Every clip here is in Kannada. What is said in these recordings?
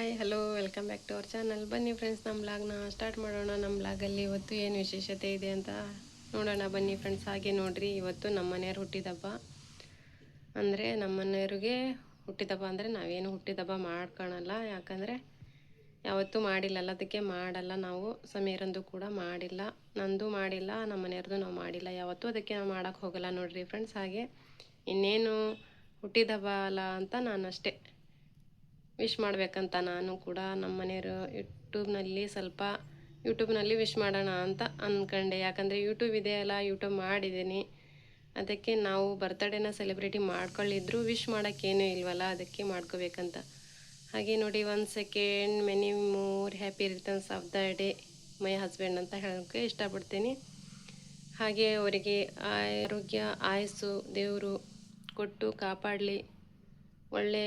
Hi hello welcome back to our channel. ಬನ್ನಿ ಫ್ರೆಂಡ್ಸ್, ನಮ್ಮ ಬ್ಲಾಗ್ನ ಸ್ಟಾರ್ಟ್ ಮಾಡೋಣ. ನಮ್ಮ ಬ್ಲಾಗಲ್ಲಿ ಇವತ್ತು ಏನು ವಿಶೇಷತೆ ಇದೆ ಅಂತ ನೋಡೋಣ ಬನ್ನಿ ಫ್ರೆಂಡ್ಸ್. ಹಾಗೆ ನೋಡ್ರಿ, ಇವತ್ತು ನಮ್ಮ ಮನೆಯವ್ರು ಹುಟ್ಟಿದಬ್ಬ. ಅಂದರೆ ನಮ್ಮ ಮನೆಯವ್ರಿಗೆ ಹುಟ್ಟಿದಬ್ಬ ಅಂದರೆ ನಾವೇನು ಹುಟ್ಟಿದಬ್ಬ ಮಾಡ್ಕೊಳಲ್ಲ, ಯಾಕಂದರೆ ಯಾವತ್ತೂ ಮಾಡಿಲ್ಲಲ್ಲ, ಅದಕ್ಕೆ ಮಾಡಲ್ಲ ನಾವು. ಸಮೀರಂದು ಕೂಡ ಮಾಡಿಲ್ಲ, ನಂದು ಮಾಡಿಲ್ಲ, ನಮ್ಮ ಮನೆಯವ್ರದ್ದು ನಾವು ಮಾಡಿಲ್ಲ ಯಾವತ್ತೂ, ಅದಕ್ಕೆ ನಾವು ಮಾಡೋಕ್ಕೆ ಹೋಗಲ್ಲ ನೋಡ್ರಿ ಫ್ರೆಂಡ್ಸ್. ಹಾಗೆ ಇನ್ನೇನು ಹುಟ್ಟಿದಬ್ಬ ಅಲ್ಲ ಅಂತ ನಾನು ಅಷ್ಟೇ ವಿಶ್ ಮಾಡಬೇಕಂತ ನಾನು ಕೂಡ ನಮ್ಮ ಮನೆಯವರು ಯೂಟ್ಯೂಬ್ನಲ್ಲಿ ವಿಶ್ ಮಾಡೋಣ ಅಂತ ಅಂದ್ಕೊಂಡೆ. ಯಾಕಂದರೆ ಯೂಟ್ಯೂಬ್ ಇದೆಯಲ್ಲ, ಯೂಟ್ಯೂಬ್ ಮಾಡಿದ್ದೀನಿ, ಅದಕ್ಕೆ ನಾವು ಬರ್ತ್ಡೇನ ಸೆಲೆಬ್ರೇಟಿ ಮಾಡ್ಕೊಳ್ಳಿದ್ರು ವಿಶ್ ಮಾಡೋಕ್ಕೇನೂ ಇಲ್ವಲ್ಲ, ಅದಕ್ಕೆ ಮಾಡ್ಕೋಬೇಕಂತ. ಹಾಗೆ ನೋಡಿ, 1 second, many more happy returns of the day my husband ಅಂತ ಹೇಳೋಕ್ಕೆ ಇಷ್ಟಪಡ್ತೀನಿ. ಹಾಗೆ ಅವರಿಗೆ ಆರೋಗ್ಯ ಆಯಸ್ಸು ದೇವರು ಕೊಟ್ಟು ಕಾಪಾಡಲಿ, ಒಳ್ಳೆ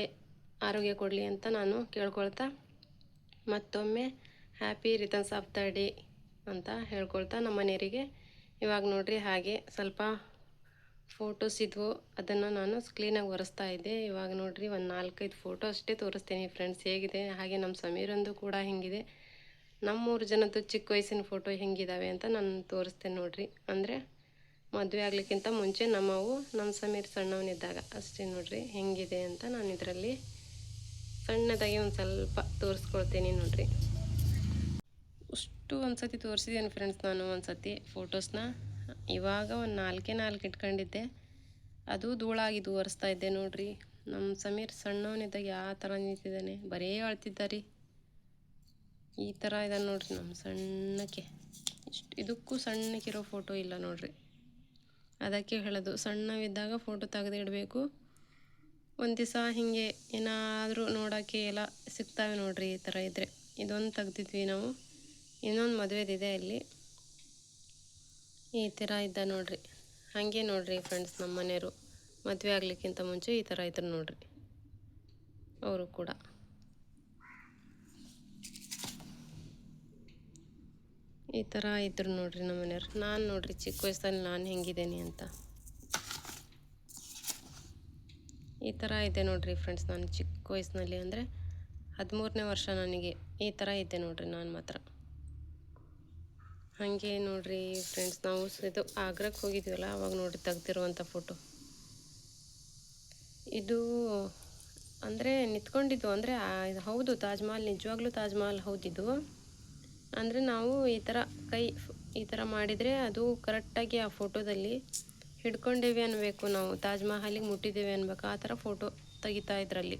ಆರೋಗ್ಯ ಕೊಡಲಿ ಅಂತ ನಾನು ಕೇಳ್ಕೊಳ್ತಾ ಮತ್ತೊಮ್ಮೆ happy returns of the day ಅಂತ ಹೇಳ್ಕೊಳ್ತಾ ನಮ್ಮ ಮನೆಯವರಿಗೆ ಇವಾಗ ನೋಡ್ರಿ, ಹಾಗೆ ಸ್ವಲ್ಪ ಫೋಟೋಸ್ ಇದ್ವು, ಅದನ್ನು ನಾನು ಕ್ಲೀನಾಗಿ ಒರೆಸ್ತಾ ಇದ್ದೆ. ಇವಾಗ ನೋಡ್ರಿ, ಒಂದು 4-5 ಫೋಟೋ ಅಷ್ಟೇ ತೋರಿಸ್ತೀನಿ ಫ್ರೆಂಡ್ಸ್ ಹೇಗಿದೆ. ಹಾಗೆ ನಮ್ಮ ಸಮೀರಂದು ಕೂಡ ಹೆಂಗಿದೆ, ನಮ್ಮ 3 ಜನದ್ದು ಚಿಕ್ಕ ವಯಸ್ಸಿನ ಫೋಟೋ ಹೆಂಗಿದ್ದಾವೆ ಅಂತ ನಾನು ತೋರಿಸ್ತೇನೆ ನೋಡ್ರಿ. ಅಂದರೆ ಮದುವೆ ಆಗಲಿಕ್ಕಿಂತ ಮುಂಚೆ ನಮ್ಮವು, ನಮ್ಮ ಸಮೀರ್ ಸಣ್ಣವನಿದ್ದಾಗ ಅಷ್ಟೇ ನೋಡ್ರಿ ಹೆಂಗಿದೆ ಅಂತ ನಾನು ಇದರಲ್ಲಿ ಸಣ್ಣದಾಗಿ ಒಂದು ಸ್ವಲ್ಪ ತೋರಿಸ್ಕೊಳ್ತೀನಿ ನೋಡ್ರಿ. ಅಷ್ಟು ಒಂದು ಸತಿ ತೋರಿಸಿದ್ದೇನೆ ಫ್ರೆಂಡ್ಸ್ ನಾನು ಒಂದು ಸತಿ ಫೋಟೋಸ್ನ. ಇವಾಗ ಒಂದು 4 ಇಟ್ಕೊಂಡಿದ್ದೆ, ಅದು ಧೂಳಾಗಿದ್ದು ಒರೆಸ್ತಾ ಇದ್ದೆ ನೋಡ್ರಿ. ನಮ್ಮ ಸಮೀರ್ ಸಣ್ಣವನಿದ್ದಾಗ ಯಾವ ಥರ ನಿಂತಿದ್ದಾನೆ, ಬರೀ ಅಳ್ತಿದ್ದಾರೆ. ಈ ಥರ ಇದ್ದಾನೆ ನೋಡ್ರಿ ನಮ್ಮ ಸಣ್ಣಕ್ಕೆ. ಇದಕ್ಕೂ ಸಣ್ಣಕ್ಕಿರೋ ಫೋಟೋ ಇಲ್ಲ ನೋಡ್ರಿ. ಅದಕ್ಕೆ ಹೇಳೋದು, ಸಣ್ಣವಿದ್ದಾಗ ಫೋಟೋ ತೆಗೆದಿಡಬೇಕು. ಒಂದು ದಿವಸ ಹೀಗೆ ಏನಾದರೂ ನೋಡೋಕ್ಕೆ ಎಲ್ಲ ಸಿಗ್ತಾವೆ ನೋಡ್ರಿ. ಈ ಥರ ಇದ್ದರೆ ಇದೊಂದು ತೆಗ್ದಿದ್ವಿ ನಾವು. ಇನ್ನೊಂದು ಮದುವೆದಿದೆ ಅಲ್ಲಿ, ಈ ಥರ ಇದ್ದ ನೋಡ್ರಿ. ಹಾಗೆ ನೋಡ್ರಿ ಫ್ರೆಂಡ್ಸ್, ನಮ್ಮ ಮನೆಯವರು ಮದುವೆ ಆಗಲಿಕ್ಕಿಂತ ಮುಂಚೆ ಈ ಥರ ಇದ್ರು ನೋಡ್ರಿ. ಅವರು ಕೂಡ ಈ ಥರ ಇದ್ರು ನೋಡ್ರಿ ನಮ್ಮ ಮನೆಯವ್ರು. ನಾನು ನೋಡ್ರಿ ಚಿಕ್ಕ ವಯಸ್ಸಲ್ಲಿ ನಾನು ಹೆಂಗಿದ್ದೇನೆ ಅಂತ ಈ ಥರ ಇದೆ ನೋಡ್ರಿ ಫ್ರೆಂಡ್ಸ್. ನಾನು ಚಿಕ್ಕ ವಯಸ್ಸಿನಲ್ಲಿ ಅಂದರೆ 13ನೇ ವರ್ಷ ನನಗೆ, ಈ ಥರ ಇದ್ದೆ ನೋಡ್ರಿ ನಾನು ಮಾತ್ರ. ಹಾಗೆ ನೋಡ್ರಿ ಫ್ರೆಂಡ್ಸ್, ನಾವು ಇದು ಆಗ್ರಾಕ್ಕೆ ಹೋಗಿದ್ವಲ್ಲ, ಅವಾಗ ನೋಡ್ರಿ ತೆಗ್ದಿರುವಂಥ ಫೋಟೋ ಇದು. ಅಂದರೆ ನಿಂತ್ಕೊಂಡಿದ್ದು, ಅಂದರೆ ಹೌದು ತಾಜ್ ಮಹಲ್, ನಿಜವಾಗ್ಲೂ ತಾಜ್ ಮಹಲ್ ಹೌದಿದ್ದು. ಅಂದರೆ ನಾವು ಈ ಥರ ಕೈ ಈ ಥರ ಮಾಡಿದರೆ ಅದು ಕರೆಕ್ಟಾಗಿ ಆ ಫೋಟೋದಲ್ಲಿ ಹಿಡ್ಕೊಂಡೇವೆ ಅನ್ಬೇಕು, ನಾವು ತಾಜ್ ಮಹಲಿಗೆ ಮುಟ್ಟಿದ್ದೇವೆ ಅನ್ಬೇಕು. ಆ ಥರ ಫೋಟೋ ತೆಗಿತಾ ಇದ್ರಲ್ಲಿ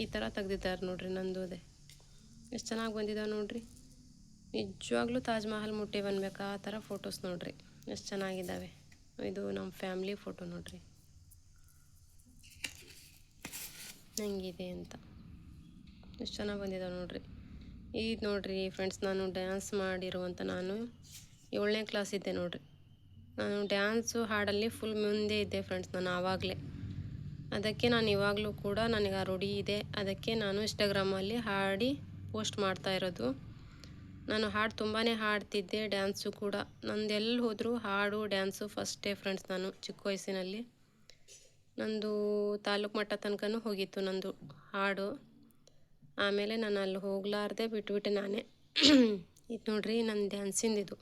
ಈ ಥರ ತೆಗ್ದಿದ್ದಾರೆ ನೋಡ್ರಿ. ನಂದು ಅದೇ ಎಷ್ಟು ಚೆನ್ನಾಗಿ ಬಂದಿದ್ದಾವೆ ನೋಡ್ರಿ. ನಿಜವಾಗ್ಲೂ ತಾಜ್ ಮಹಲ್ ಮುಟ್ಟೇವೆ ಅನ್ಬೇಕು, ಆ ಥರ ಫೋಟೋಸ್ ನೋಡ್ರಿ ಎಷ್ಟು ಚೆನ್ನಾಗಿದ್ದಾವೆ. ಇದು ನಮ್ಮ ಫ್ಯಾಮ್ಲಿ ಫೋಟೋ ನೋಡ್ರಿ ಹೆಂಗಿದೆ ಅಂತ, ಎಷ್ಟು ಚೆನ್ನಾಗಿ ಬಂದಿದ್ದಾವೆ ನೋಡ್ರಿ. ಇದು ನೋಡ್ರಿ ಫ್ರೆಂಡ್ಸ್, ನಾನು ಡ್ಯಾನ್ಸ್ ಮಾಡಿರುವಂಥ, ನಾನು 7ನೇ ಕ್ಲಾಸ್ ಇದ್ದೆ ನೋಡ್ರಿ. ನಾನು ಡ್ಯಾನ್ಸು ಹಾಡಲ್ಲಿ ಫುಲ್ ಮುಂದೆ ಇದ್ದೆ ಫ್ರೆಂಡ್ಸ್ ನಾನು ಆವಾಗಲೇ. ಅದಕ್ಕೆ ನಾನು ಇವಾಗಲೂ ಕೂಡ ನನಗೆ ಆ ರೂಢಿ ಇದೆ. ಅದಕ್ಕೆ ನಾನು ಇನ್ಸ್ಟಾಗ್ರಾಮಲ್ಲಿ ಹಾಡಿ ಪೋಸ್ಟ್ ಮಾಡ್ತಾ ಇರೋದು. ನಾನು ಹಾಡು ತುಂಬಾ ಹಾಡ್ತಿದ್ದೆ, ಡ್ಯಾನ್ಸು ಕೂಡ. ನಂದು ಎಲ್ಲಿ ಹೋದರೂ ಹಾಡು ಡ್ಯಾನ್ಸು ಫಸ್ಟೇ ಫ್ರೆಂಡ್ಸ್. ನಾನು ಚಿಕ್ಕ ವಯಸ್ಸಿನಲ್ಲಿ ನಂದು ತಾಲೂಕು ಮಟ್ಟ ತನಕನೂ ಹೋಗಿತ್ತು ನಂದು ಹಾಡು. ಆಮೇಲೆ ನಾನು ಅಲ್ಲಿ ಹೋಗಲಾರ್ದೆ ಬಿಟ್ಬಿಟ್ಟೆ ನಾನೇ. ಇದು ನೋಡ್ರಿ ನನ್ನ ಡ್ಯಾನ್ಸಿಂದಿದು,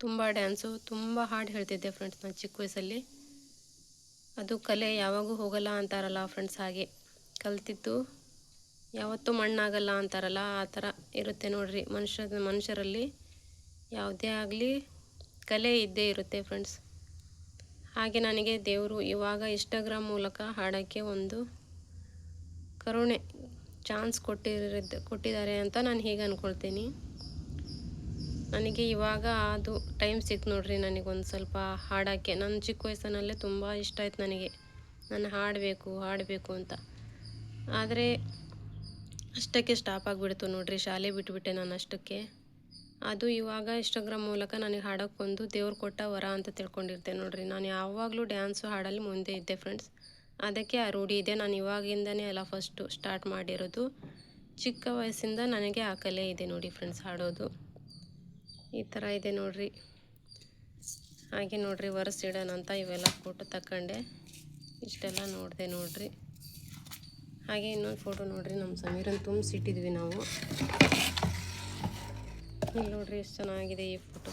ತುಂಬ ಡ್ಯಾನ್ಸು, ತುಂಬ ಹಾಡು ಹೇಳ್ತಿದ್ದೆ ಫ್ರೆಂಡ್ಸ್ ನಾನು ಚಿಕ್ಕ ವಯಸ್ಸಲ್ಲಿ. ಅದು ಕಲೆ ಯಾವಾಗೂ ಹೋಗಲ್ಲ ಅಂತಾರಲ್ಲ ಫ್ರೆಂಡ್ಸ್, ಹಾಗೆ ಕಲ್ತಿದ್ದು ಯಾವತ್ತೂ ಮಣ್ಣಾಗಲ್ಲ ಅಂತಾರಲ್ಲ, ಆ ಥರ ಇರುತ್ತೆ ನೋಡ್ರಿ. ಮನುಷ್ಯರಲ್ಲಿ ಯಾವುದೇ ಆಗಲಿ ಕಲೆ ಇದ್ದೇ ಇರುತ್ತೆ ಫ್ರೆಂಡ್ಸ್. ಹಾಗೆ ನನಗೆ ದೇವರು ಇವಾಗ ಇನ್ಸ್ಟಾಗ್ರಾಮ್ ಮೂಲಕ ಹಾಡೋಕ್ಕೆ ಒಂದು ಕರುಣೆ ಚಾನ್ಸ್ ಕೊಟ್ಟಿದ್ದಾರೆ ಅಂತ ನಾನು ಹೀಗೆ ಅಂದ್ಕೊಳ್ತೀನಿ. ನನಗೆ ಇವಾಗ ಅದು ಟೈಮ್ ಸಿಕ್ತು ನೋಡ್ರಿ, ನನಗೊಂದು ಸ್ವಲ್ಪ ಹಾಡೋಕ್ಕೆ. ನನ್ನ ಚಿಕ್ಕ ವಯಸ್ಸಿನಲ್ಲೇ ತುಂಬ ಇಷ್ಟ ಆಯ್ತು ನನಗೆ, ನಾನು ಹಾಡಬೇಕು ಅಂತ. ಆದರೆ ಅಷ್ಟಕ್ಕೆ ಸ್ಟಾಪ್ ಆಗಿಬಿಡ್ತು ನೋಡ್ರಿ, ಶಾಲೆ ಬಿಟ್ಟುಬಿಟ್ಟೆ ನಾನು ಅಷ್ಟಕ್ಕೆ. ಅದು ಇವಾಗ ಇನ್ಸ್ಟಾಗ್ರಾಮ್ ಮೂಲಕ ನನಗೆ ಹಾಡೋಕ್ಕೊಂದು ದೇವ್ರು ಕೊಟ್ಟ ವರ ಅಂತ ತಿಳ್ಕೊಂಡಿರ್ತೇನೆ ನೋಡ್ರಿ. ನಾನು ಯಾವಾಗಲೂ ಡ್ಯಾನ್ಸು ಹಾಡಲ್ಲಿ ಮುಂದೆ ಇದ್ದೆ ಫ್ರೆಂಡ್ಸ್. ಅದಕ್ಕೆ ಆ ರೂಢಿ ಇದೆ. ನಾನು ಇವಾಗಿಂದನೇ ಎಲ್ಲ ಫಸ್ಟು ಸ್ಟಾರ್ಟ್ ಮಾಡಿರೋದು. ಚಿಕ್ಕ ವಯಸ್ಸಿಂದ ನನಗೆ ಆ ಕಲೆ ಇದೆ ನೋಡಿ ಫ್ರೆಂಡ್ಸ್, ಹಾಡೋದು. ಈ ಥರ ಇದೆ ನೋಡ್ರಿ. ಹಾಗೆ ನೋಡ್ರಿ, ಒರೆಸಿಡೋಣ ಅಂತ ಇವೆಲ್ಲ ಫೋಟೋ ತಗೊಂಡೆ, ಇಷ್ಟೆಲ್ಲ ನೋಡಿದೆ ನೋಡ್ರಿ. ಹಾಗೆ ಇನ್ನೊಂದು ಫೋಟೋ ನೋಡ್ರಿ, ನಮ್ಮ ಸಮೀರನ್ನು ತುಂಬಿಸಿಟ್ಟಿದ್ವಿ ನಾವು. ಇಲ್ಲಿ ನೋಡ್ರಿ ಎಷ್ಟು ಚೆನ್ನಾಗಿದೆ ಈ ಫೋಟೋ.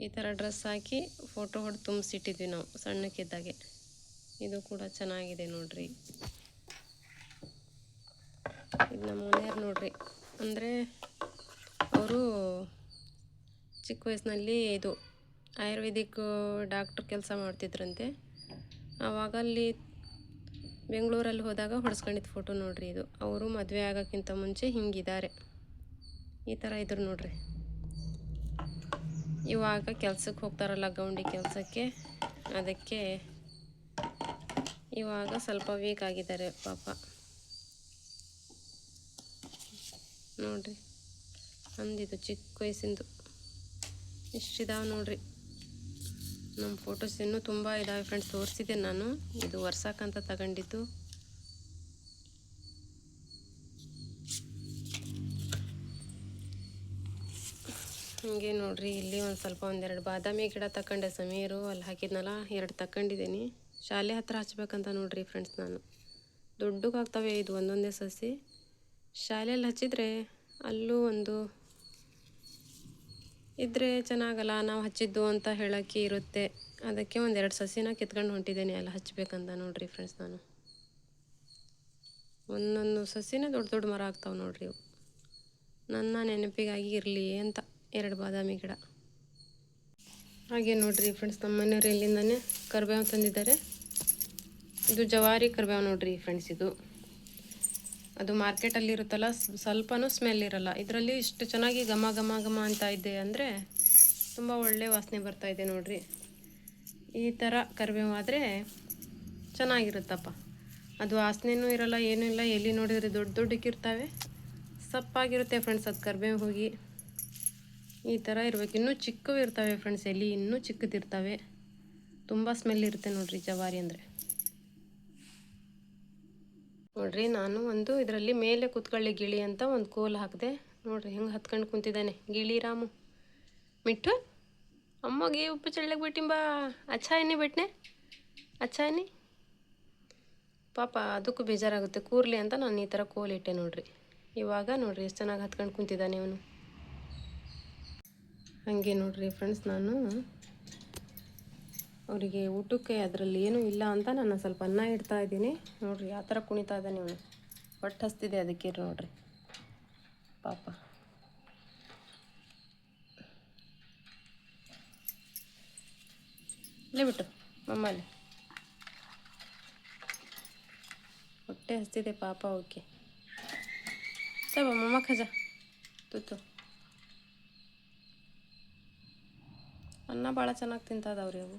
ಈ ಥರ ಡ್ರೆಸ್ ಹಾಕಿ ಫೋಟೋ ಹೊಡೆದು ತುಂಬಿಸಿಟ್ಟಿದ್ವಿ ನಾವು ಸಣ್ಣಕ್ಕಿದ್ದಾಗೆ. ಇದು ಕೂಡ ಚೆನ್ನಾಗಿದೆ ನೋಡ್ರಿ. ಇದು ನಮ್ಮ ಮನೆಯವ್ರು ನೋಡ್ರಿ, ಅಂದರೆ ಅವರು ಚಿಕ್ಕ ವಯಸ್ಸಿನಲ್ಲಿ ಇದು ಆಯುರ್ವೇದಿಕ್ ಡಾಕ್ಟ್ರ್ ಕೆಲಸ ಮಾಡ್ತಿದ್ರಂತೆ. ಆವಾಗ ಅಲ್ಲಿ ಬೆಂಗಳೂರಲ್ಲಿ ಹೋದಾಗ ಹೊಡೆಸ್ಕೊಂಡಿದ್ದು ಫೋಟೋ ನೋಡ್ರಿ ಇದು. ಅವರು ಮದುವೆ ಆಗೋಕ್ಕಿಂತ ಮುಂಚೆ ಹಿಂಗಿದ್ದಾರೆ, ಈ ಥರ ಇದ್ರು ನೋಡ್ರಿ. ಇವಾಗ ಕೆಲ್ಸಕ್ಕೆ ಹೋಗ್ತಾರಲ್ಲ ಗೌಂಡಿ ಕೆಲಸಕ್ಕೆ, ಅದಕ್ಕೆ ಇವಾಗ ಸ್ವಲ್ಪ ವೀಕ್ ಆಗಿದ್ದಾರೆ ಪಾಪ. ನೋಡ್ರಿ ಅಂದಿದ್ದು ಚಿಕ್ಕ ವಯಸ್ಸಿಂದು ಇಷ್ಟಿದಾವೆ ನೋಡ್ರಿ. ನಮ್ಮ ಫೋಟೋಸ್ ಇನ್ನೂ ತುಂಬ ಇದ್ದಾವೆ ಫ್ರೆಂಡ್ಸ್, ತೋರಿಸಿದ್ದೆ ನಾನು. ಇದು ವರ್ಷಕ್ಕಂತ ತಗೊಂಡಿದ್ದು. ಹೀಗೆ ನೋಡ್ರಿ, ಇಲ್ಲಿ ಒಂದು ಸ್ವಲ್ಪ ಒಂದೆರಡು ಬಾದಾಮಿ ಗಿಡ ತಗೊಂಡೆ ಸಮೀರು, ಅಲ್ಲಿ ಹಾಕಿದ್ನಲ್ಲ 2 ತಗೊಂಡಿದ್ದೀನಿ. ಶಾಲೆ ಹತ್ರ ಹಚ್ಬೇಕಂತ ನೋಡ್ರಿ ಫ್ರೆಂಡ್ಸ್ ನಾನು. ದೊಡ್ಡಗಾಗ್ತವೆ ಇದು ಒಂದೊಂದೇ ಸಸಿ. ಶಾಲೆಯಲ್ಲಿ ಹಚ್ಚಿದರೆ ಅಲ್ಲೂ ಒಂದು ಇದ್ದರೆ ಚೆನ್ನಾಗಲ್ಲ, ನಾವು ಹಚ್ಚಿದ್ದು ಅಂತ ಹೇಳೋಕ್ಕೆ ಇರುತ್ತೆ. ಅದಕ್ಕೆ 1-2 ಸಸಿನ ಕಿತ್ಕೊಂಡು ಹೊಂಟಿದ್ದೇನೆ ಅಲ್ಲಿ ಹಚ್ಬೇಕಂತ ನೋಡ್ರಿ ಫ್ರೆಂಡ್ಸ್ ನಾನು. ಒಂದೊಂದು ಸಸಿನೇ ದೊಡ್ಡ ದೊಡ್ಡ ಮರ ಆಗ್ತಾವೆ ನೋಡ್ರಿ ಇವು. ನನ್ನ ನೆನಪಿಗಾಗಿ ಇರಲಿ ಅಂತ 2 ಬಾದಾಮಿ ಗಿಡ. ಹಾಗೆ ನೋಡ್ರಿ ಫ್ರೆಂಡ್ಸ್, ನಮ್ಮ ಮನೆಯವರು ಇಲ್ಲಿಂದನೇ ಕರಿಬೇವು ತಂದಿದ್ದಾರೆ. ಇದು ಜವಾರಿ ಕರಿಬೇವು ನೋಡ್ರಿ ಫ್ರೆಂಡ್ಸ್. ಇದು ಅದು ಮಾರ್ಕೆಟಲ್ಲಿ ಇರುತ್ತಲ್ಲ, ಸ್ವಲ್ಪನೂ ಸ್ಮೆಲ್ ಇರಲ್ಲ. ಇದರಲ್ಲಿ ಇಷ್ಟು ಚೆನ್ನಾಗಿ ಘಮ ಘಮ ಘಮ ಅಂತ ಇದೆ ಅಂದರೆ ತುಂಬ ಒಳ್ಳೆ ವಾಸನೆ ಬರ್ತಾ ಇದೆ ನೋಡ್ರಿ. ಈ ಥರ ಕರಿಬೇವು ಆದರೆ ಚೆನ್ನಾಗಿರುತ್ತಪ್ಪ. ಅದು ವಾಸನೆನೂ ಇರಲ್ಲ, ಏನೂ ಇಲ್ಲ. ಎಲ್ಲಿ ನೋಡಿದರೆ ದೊಡ್ಡ ದೊಡ್ಡಕ್ಕಿರ್ತವೆ, ಸಪ್ಪಾಗಿರುತ್ತೆ ಫ್ರೆಂಡ್ಸ್. ಅದು ಕರಿಬೇವು ಹೋಗಿ ಈ ಥರ ಇರಬೇಕು. ಇನ್ನೂ ಚಿಕ್ಕವು ಇರ್ತವೆ ಫ್ರೆಂಡ್ಸ್, ಎಲ್ಲಿ ಇನ್ನೂ ಚಿಕ್ಕದಿರ್ತವೆ. ತುಂಬ ಸ್ಮೆಲ್ ಇರುತ್ತೆ ನೋಡ್ರಿ ಜವಾರಿ ಅಂದರೆ. ನೋಡ್ರಿ ನಾನು ಒಂದು ಇದರಲ್ಲಿ ಮೇಲೆ ಕೂತ್ಕೊಳ್ಳಿ ಗಿಳಿ ಅಂತ ಒಂದು ಕೋಲ್ ಹಾಕಿದೆ ನೋಡ್ರಿ. ಹೆಂಗೆ ಹತ್ಕೊಂಡು ಕುಂತಿದ್ದಾನೆ ಗಿಳಿ ರಾಮು. ಮಿಟ್ಟು ಅಮ್ಮಗೆ ಉಪ್ಪು ಚಳ್ಳಗೆ ಬಿಟ್ಟಿಂಬಾ, ಅಚ್ಚಾ ಏನಿ ಬಿಟ್ನೆ, ಅಚ್ಚಾ ಏನಿ ಪಾಪ. ಅದಕ್ಕೂ ಬೇಜಾರಾಗುತ್ತೆ, ಕೂರ್ಲಿ ಅಂತ ನಾನು ಈ ಥರ ಕೋಲ್ ಇಟ್ಟೆ ನೋಡ್ರಿ. ಇವಾಗ ನೋಡ್ರಿ ಎಷ್ಟು ಚೆನ್ನಾಗಿ ಹತ್ಕೊಂಡು ಕುಂತಿದ್ದಾನೆ ಇವನು. ಹಾಗೆ ನೋಡ್ರಿ ಫ್ರೆಂಡ್ಸ್, ನಾನು ಅವರಿಗೆ ಊಟಕ್ಕೆ ಅದರಲ್ಲಿ ಏನೂ ಇಲ್ಲ ಅಂತ ನಾನು ಸ್ವಲ್ಪ ಅನ್ನ ಇಡ್ತಾ ಇದ್ದೀನಿ ನೋಡ್ರಿ. ಆ ಥರ ಕುಣಿತಾ ಇದ್ದಾನೆ ಇವನು, ಹೊಟ್ಟೆ ಹಸ್ತಿದೆ ಅದಕ್ಕೆ ನೋಡ್ರಿ ಪಾಪ. ಇಲ್ಲೇ ಬಿಟ್ಟು ಮಮ್ಮಲ್ಲಿ ಹೊಟ್ಟೆ ಹಸ್ತಿದೆ ಪಾಪ. ಓಕೆ ತಗೋ ಮಮ್ಮ ಖಜ ತುತ್ತು. ಅನ್ನ ಭಾಳ ಚೆನ್ನಾಗಿ ತಿಂತದವ್ರಿ ಅವು.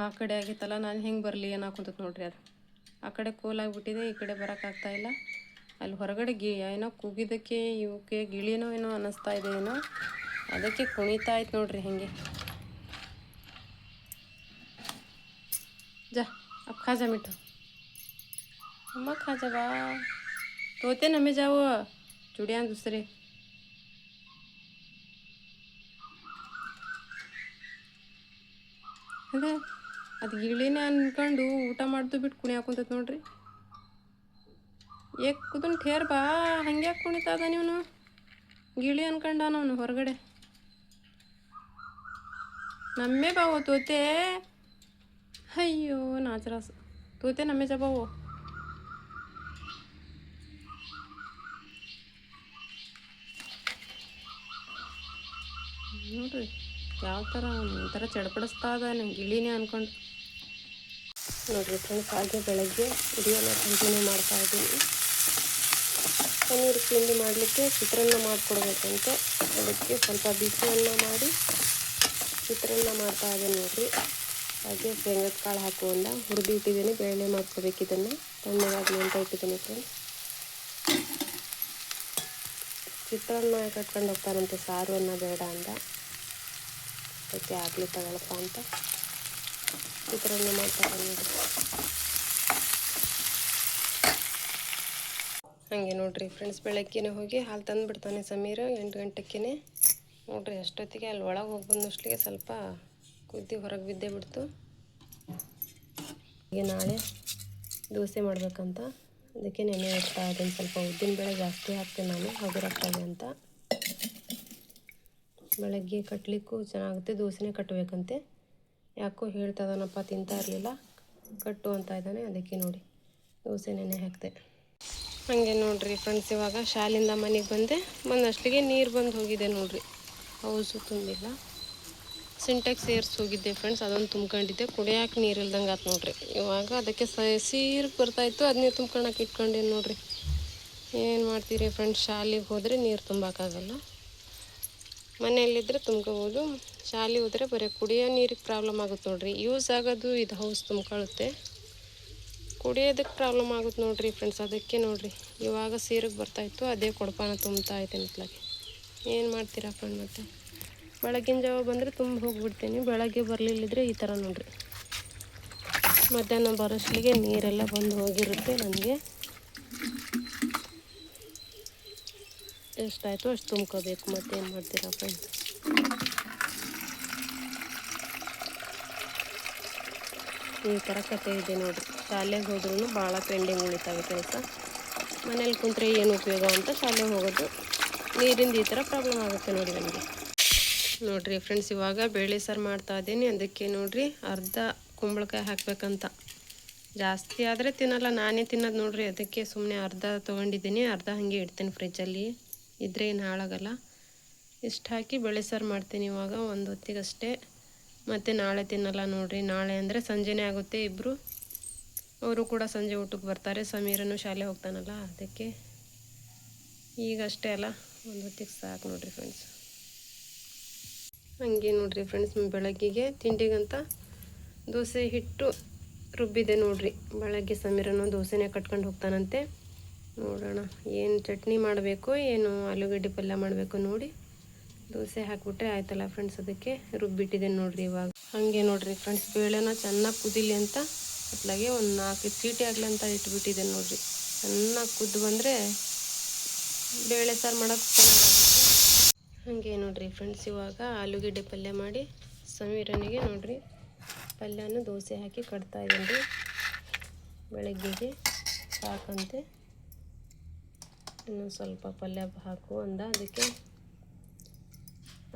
ಆ ಕಡೆ ಆಗಿತ್ತಲ್ಲ, ನಾನು ಹೆಂಗೆ ಬರಲಿ ಏನೋ ಹಾಕೊಂತತ್ ನೋಡ್ರಿ. ಅದು ಆ ಕಡೆ ಕೋಲಾಗ್ಬಿಟ್ಟಿದೆ, ಈ ಕಡೆ ಬರೋಕ್ಕಾಗ್ತಾಯಿಲ್ಲ. ಅಲ್ಲಿ ಹೊರಗಡೆ ಏನೋ ಕೂಗಿದ್ದಕ್ಕೆ ಇವಕ್ಕೆ ಗಿಳಿನೋ ಏನೋ ಅನ್ನಿಸ್ತಾ ಇದೆ ಏನೋ, ಅದಕ್ಕೆ ಕುಣಿತಾ ಆಯ್ತು ನೋಡ್ರಿ ಹೆಂಗೆ. जा अब खा जा मिठू, मम्मा खा जा बा, तोते नमे जाओ चुड़िया दूसरे. ಅದೇ ಅದು ಗಿಳಿನೇ ಅನ್ಕೊಂಡು ಊಟ ಮಾಡ್ದು ಬಿಟ್ಟು ಕುಣಿ ಹಾಕೊಂತತ್ ನೋಡ್ರಿ. ಏಕ್ ಕುದನ್ ಠೇರ್ ಬಾ, ಹಂಗೆ ಯಾಕೆ ಕುಣಿತಾ ಇದ್ದ ನೀವನು? ಗಿಳಿ ಅನ್ಕೊಂಡ ಅವನು ಹೊರಗಡೆ. ನಮ್ಮೆ ಬಾವೋ ತೋತೆ, ಅಯ್ಯೋ ನಾಚರಾಸು. ತೋತೆ ನಮ್ಮೆ ಜಾ ಬಾವೋ. ನೋಡ್ರಿ ಯಾವ ಥರ ಒಂಥರ ಚಡಪಡಿಸ್ತಾ ಇದ್ದಾನೆ, ಗಿಳಿನೇ ಅನ್ಕೊಂಡು ನೋಡ್ರಿ ಫ್ರೆಂಡ್ಸ್. ಹಾಗೆ ಬೆಳಗ್ಗೆ ವಿಡಿಯೋನ ಕಂಟಿನ್ಯೂ ಮಾಡ್ತಾ ಇದ್ದೀನಿ. ಪನ್ನೀರ್ ತಿಂಡಿ ಮಾಡಲಿಕ್ಕೆ ಚಿತ್ರಾನ್ನ ಮಾಡಿಕೊಡ್ಬೇಕಂತೆ, ಅದಕ್ಕೆ ಸ್ವಲ್ಪ ಬಿಸಿಯನ್ನ ಮಾಡಿ ಚಿತ್ರಾನ್ನ ಮಾಡ್ತಾ ಇದ್ದೇನೆ ನೋಡ್ರಿ. ಹಾಗೆ ಶೇಂಗದ ಕಾಳು ಹಾಕುವಂದ ಹುರಿದು ಇಟ್ಟಿದ್ದೀನಿ, ಬೇಳೆ ಮಾಡ್ಕೋಬೇಕು. ಇದನ್ನು ತಣ್ಣಗಾಗಲಿ ಅಂತ ಇಟ್ಟಿದ್ದೀನಿ ಫ್ರೆಂಡ್ಸ್. ಚಿತ್ರಾನ್ನ ಕಟ್ಕೊಂಡು ಹೋಗ್ತಾರಂತೆ, ಸಾರು ಅನ್ನ ಬೇಡ ಅಂದ. ಅದಕ್ಕೆ ಆಗಲಿ ತಗೊಳಪ್ಪ ಅಂತ ಚಿತ್ರಾನ್ನ ಮಾಡ್ತಾರೆ ನೋಡಿ. ಹಾಗೆ ನೋಡ್ರಿ ಫ್ರೆಂಡ್ಸ್, ಬೆಳಗ್ಗೆನೇ ಹೋಗಿ ಹಾಲು ತಂದು ಬಿಡ್ತಾನೆ ಸಮೀರ 8 ಗಂಟೆಗೆ ನೋಡ್ರಿ. ಅಷ್ಟೊತ್ತಿಗೆ ಅಲ್ಲಿ ಒಳಗೆ ಹೋಗಿ ಬಂದಷ್ಟಲಿಗೆ ಸ್ವಲ್ಪ ಕುದ್ದಿ ಹೊರಗೆ ಬಿದ್ದೇ ಬಿಡ್ತು. ಈಗ ನಾಳೆ ದೋಸೆ ಮಾಡಬೇಕಂತ ಅದಕ್ಕೆ ನೆನೆ ಇಡ್ತಾ ಇದ್ದೀನಿ. ಸ್ವಲ್ಪ ಉದ್ದಿನಬೇಳೆ ಜಾಸ್ತಿ ಹಾಕ್ತೀನಿ ನಾನು ಹಗುರಕ್ಕಾಗಿ ಅಂತ. ಬೆಳಗ್ಗೆ ಕಟ್ಟಲಿಕ್ಕೂ ಚೆನ್ನಾಗುತ್ತೆ, ದೋಸೆನೇ ಕಟ್ಟಬೇಕಂತೆ. ಯಾಕೋ ಹೇಳ್ತಾ ಇದ್ದಾನಪ್ಪ, ತಿಂತಾ ಇರಲಿಲ್ಲ, ಕಟ್ಟು ಅಂತ ಇದ್ದಾನೆ. ಅದಕ್ಕೆ ನೋಡಿ ದೋಸೆ ನೆನೆ ಹಾಕ್ತೆ. ಹಾಗೆ ನೋಡಿರಿ ಫ್ರೆಂಡ್ಸ್, ಇವಾಗ ಶಾಲೆಯಿಂದ ಮನೆಗೆ ಬಂದಷ್ಟಿಗೆ ನೀರು ಬಂದು ಹೋಗಿದೆ ನೋಡಿರಿ. ಹೌಸು ತುಂಬಿಲ್ಲ, ಸಿಂಟೆಕ್ಸ್ ಏರ್ಸ್ ಹೋಗಿದ್ದೆ ಫ್ರೆಂಡ್ಸ್, ಅದೊಂದು ತುಂಬ್ಕೊಂಡಿದ್ದೆ. ಕುಡಿಯೋಕೆ ನೀರು ಇಲ್ದಂಗೆ ಆಯ್ತು ನೋಡಿರಿ. ಇವಾಗ ಅದಕ್ಕೆ ಸೀರ್ಗೆ ಬರ್ತಾಯಿತ್ತು, ಅದನ್ನೇ ತುಂಬ್ಕೊಳಕ್ಕೆ ಇಟ್ಕೊಂಡೇನು ನೋಡಿರಿ. ಏನು ಮಾಡ್ತೀರಿ ಫ್ರೆಂಡ್ಸ್, ಶಾಲೆಗೆ ಹೋದರೆ ನೀರು ತುಂಬೋಕ್ಕಾಗಲ್ಲ. ಮನೆಯಲ್ಲಿದ್ದರೆ ತುಂಬ್ಕೋಬೋದು, ಶಾಲೆ ಹೋದರೆ ಬರೀ ಕುಡಿಯೋ ನೀರಿಗೆ ಪ್ರಾಬ್ಲಮ್ ಆಗುತ್ತೆ ನೋಡಿರಿ. ಯೂಸ್ ಆಗೋದು ಇದು ಹೌಸ್ ತುಂಬ್ಕೊಳ್ಳುತ್ತೆ, ಕುಡಿಯೋದಕ್ಕೆ ಪ್ರಾಬ್ಲಮ್ ಆಗುತ್ತೆ ನೋಡಿರಿ ಫ್ರೆಂಡ್ಸ್. ಅದಕ್ಕೆ ನೋಡಿರಿ ಇವಾಗ ಸೀರಿಗೆ ಬರ್ತಾಯಿತ್ತು, ಅದೇ ಕೊಡಪಾನ ತುಂಬ್ತಾ ಐತೆ ಇತ್ಲಾಗೆ. ಏನು ಮಾಡ್ತೀರಾ ಫ್ರೆಂಡ್, ಮತ್ತು ಬೆಳಗಿನ ಜಾವ ಬಂದರೆ ತುಂಬ ಹೋಗಿಬಿಡ್ತೀನಿ. ಬೆಳಗ್ಗೆ ಬರಲಿಲ್ಲದ್ರೆ ಈ ಥರ ನೋಡಿರಿ, ಮಧ್ಯಾಹ್ನ ಬರೋಷ್ಟಲಿಗೆ ನೀರೆಲ್ಲ ಬಂದು ಹೋಗಿರುತ್ತೆ. ನನಗೆ ಎಷ್ಟಾಯಿತು ಅಷ್ಟು ತುಂಬ್ಕೋಬೇಕು, ಮತ್ತೇನು ಮಾಡ್ತೀರಾ ಫ್ರೆಂಡ್. ಈ ಥರ ಕತೆ ಇದೆ ನೋಡಿರಿ. ಶಾಲೆಗೆ ಹೋದ್ರೂ ಭಾಳ ಪೆಂಡಿಂಗ್ ಉಳಿತಾವೆ ಕೆಲಸ. ಮನೇಲಿ ಕುಂತ್ರೆ ಏನು ಉಪಯೋಗ ಅಂತ ಶಾಲೆಗೆ ಹೋಗೋದು. ನೀರಿಂದ ಈ ಥರ ಪ್ರಾಬ್ಲಮ್ ಆಗುತ್ತೆ ನೋಡಿ ನನಗೆ. ನೋಡಿರಿ ಫ್ರೆಂಡ್ಸ್, ಇವಾಗ ಬೇಳೆ ಸಾರು ಮಾಡ್ತಾಯಿದ್ದೀನಿ. ಅದಕ್ಕೆ ನೋಡಿರಿ ಅರ್ಧ ಕುಂಬಳಕಾಯಿ ಹಾಕಬೇಕಂತ. ಜಾಸ್ತಿ ಆದರೆ ತಿನ್ನಲ್ಲ, ನಾನೇ ತಿನ್ನೋದು ನೋಡಿರಿ. ಅದಕ್ಕೆ ಸುಮ್ಮನೆ ಅರ್ಧ ತೊಗೊಂಡಿದ್ದೀನಿ, ಅರ್ಧ ಹಾಗೆ ಇಡ್ತೀನಿ ಫ್ರಿಜ್ಜಲ್ಲಿ, ಇದ್ರೆ ಏನು ಹಾಳಾಗಲ್ಲ. ಇಷ್ಟು ಹಾಕಿ ಬೇಳೆ ಸಾರು ಮಾಡ್ತೀನಿ ಇವಾಗ ಒಂದು ಹೊತ್ತಿಗಷ್ಟೇ. ಮತ್ತು ನಾಳೆ ತಿನ್ನಲ್ಲ ನೋಡಿರಿ. ನಾಳೆ ಅಂದರೆ ಸಂಜೆನೇ ಆಗುತ್ತೆ. ಇಬ್ಬರು ಅವರು ಕೂಡ ಸಂಜೆ ಊಟಕ್ಕೆ ಬರ್ತಾರೆ. ಸಮೀರನು ಶಾಲೆ ಹೋಗ್ತಾನಲ್ಲ, ಅದಕ್ಕೆ ಈಗಷ್ಟೇ ಅಲ್ಲ, ಒಂದು ಹೊತ್ತಿಗೆ ಸಾಕು ನೋಡಿರಿ ಫ್ರೆಂಡ್ಸ್. ಹಂಗೆ ನೋಡಿರಿ ಫ್ರೆಂಡ್ಸ್, ಬೆಳಗ್ಗೆಗೆ ತಿಂಡಿಗಂತ ದೋಸೆ ಹಿಟ್ಟು ರುಬ್ಬಿದೆ ನೋಡಿರಿ. ಬೆಳಗ್ಗೆ ಸಮೀರನು ದೋಸೆನೇ ಕಟ್ಕೊಂಡು ಹೋಗ್ತಾನಂತೆ. ನೋಡೋಣ ಏನು ಚಟ್ನಿ ಮಾಡಬೇಕು, ಏನು ಆಲೂಗಡ್ಡೆ ಪಲ್ಯ ಮಾಡಬೇಕು ನೋಡಿ. ದೋಸೆ ಹಾಕಿಬಿಟ್ರೆ ಆಯ್ತಲ್ಲ ಫ್ರೆಂಡ್ಸ್, ಅದಕ್ಕೆ ರುಬ್ಬಿಟ್ಟಿದೆ ನೋಡಿರಿ ಇವಾಗ. ಹಾಗೆ ನೋಡಿರಿ ಫ್ರೆಂಡ್ಸ್, ಬೇಳೆನ ಚೆನ್ನಾಗಿ ಕುದಿಲಿ ಅಂತ ಅತ್ಲಾಗೆ ಒಂದು 4 ಸೀಟಿ ಆಗಲಿ ಅಂತ ಇಟ್ಬಿಟ್ಟಿದೆ ನೋಡಿರಿ. ಚೆನ್ನಾಗಿ ಕುದ್ದು ಬಂದರೆ ಬೇಳೆ ಸಾರು ಮಾಡೋಕ್ಕೆ ಚೆನ್ನಾಗಾಗುತ್ತೆ. ಹಾಗೆ ನೋಡಿರಿ ಫ್ರೆಂಡ್ಸ್, ಇವಾಗ ಆಲೂಗಡ್ಡೆ ಪಲ್ಯ ಮಾಡಿ ಸಮೀರನಿಗೆ ನೋಡಿರಿ ಪಲ್ಯನೂ ದೋಸೆ ಹಾಕಿ ಕಟ್ತಾ ಇದ್ದೀನಿ ರೀ. ಬೆಳಗ್ಗೆಗೆ ಸಾಕಂತೆ, ಇನ್ನೊಂದು ಸ್ವಲ್ಪ ಪಲ್ಯ ಹಾಕು ಅಂದ, ಅದಕ್ಕೆ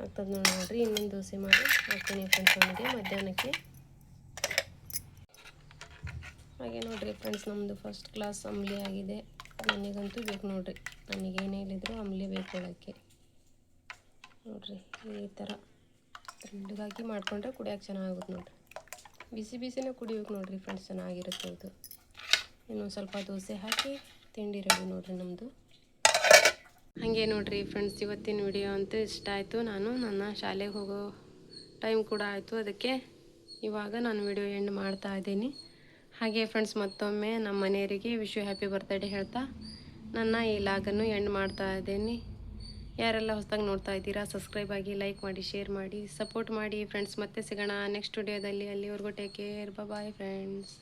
ಆಗ್ತದೆ ನೋಡಿರಿ. ಇನ್ನೊಂದು ದೋಸೆ ಮಾಡಿ ಹಾಕ್ತೀನಿ ಫ್ರೆಂಡ್ಸ್ ಅವನಿಗೆ ಮಧ್ಯಾಹ್ನಕ್ಕೆ. ಹಾಗೆ ನೋಡಿರಿ ಫ್ರೆಂಡ್ಸ್, ನಮ್ಮದು ಫಸ್ಟ್ ಕ್ಲಾಸ್ ಅಂಬ್ಲಿ ಆಗಿದೆ. ನನಗಂತೂ ಬೇಕು ನೋಡಿರಿ, ನನಗೇನೇ ಇಲ್ಲಿದ್ರು ಅಂಬ್ಲಿ ಬೇಕು ಹೇಳೋಕ್ಕೆ. ನೋಡಿರಿ ಈ ಥರ ತೆಳ್ಳಗಾಗಿ ಮಾಡಿಕೊಂಡ್ರೆ ಕುಡಿಯೋಕೆ ಚೆನ್ನಾಗುತ್ತೆ ನೋಡಿರಿ. ಬಿಸಿ ಬಿಸಿನೇ ಕುಡಿಯೋಕೆ ನೋಡಿರಿ ಫ್ರೆಂಡ್ಸ್, ಚೆನ್ನಾಗಿರುತ್ತೆ ಇದು. ಇನ್ನೊಂದು ಸ್ವಲ್ಪ ದೋಸೆ ಹಾಕಿ ತಿಂಡಿ ರೆಡಿ ನೋಡಿರಿ ನಮ್ಮದು. ಹಾಗೆ ನೋಡಿರಿ ಫ್ರೆಂಡ್ಸ್, ಇವತ್ತಿನ ವಿಡಿಯೋ ಅಂತೂ ಇಷ್ಟ ಆಯಿತು. ನನ್ನ ಶಾಲೆಗೆ ಹೋಗೋ ಟೈಮ್ ಕೂಡ ಆಯಿತು, ಅದಕ್ಕೆ ಇವಾಗ ನಾನು ವಿಡಿಯೋ ಎಂಡ್ ಮಾಡ್ತಾ ಇದ್ದೀನಿ. ಹಾಗೆ ಫ್ರೆಂಡ್ಸ್, ಮತ್ತೊಮ್ಮೆ ನಮ್ಮ ಮನೆಯವರಿಗೆ ವಿಶ್ ಯು ಹ್ಯಾಪಿ ಬರ್ತ್ಡೇ ಹೇಳ್ತಾ ನನ್ನ ಈ ಲಾಗನ್ನು ಎಂಡ್ ಮಾಡ್ತಾ ಇದ್ದೀನಿ. ಯಾರೆಲ್ಲ ಹೊಸದಾಗಿ ನೋಡ್ತಾ ಇದ್ದೀರಾ ಸಬ್ಸ್ಕ್ರೈಬ್ ಆಗಿ, ಲೈಕ್ ಮಾಡಿ, ಶೇರ್ ಮಾಡಿ, ಸಪೋರ್ಟ್ ಮಾಡಿ ಫ್ರೆಂಡ್ಸ್. ಮತ್ತೆ ಸಿಗೋಣ ನೆಕ್ಸ್ಟ್ ವಿಡಿಯೋದಲ್ಲಿ. ಅಲ್ಲಿವರೆಗೂ ಟೇಕ್ ಕೇರ್, ಬಾಯ್ ಫ್ರೆಂಡ್ಸ್.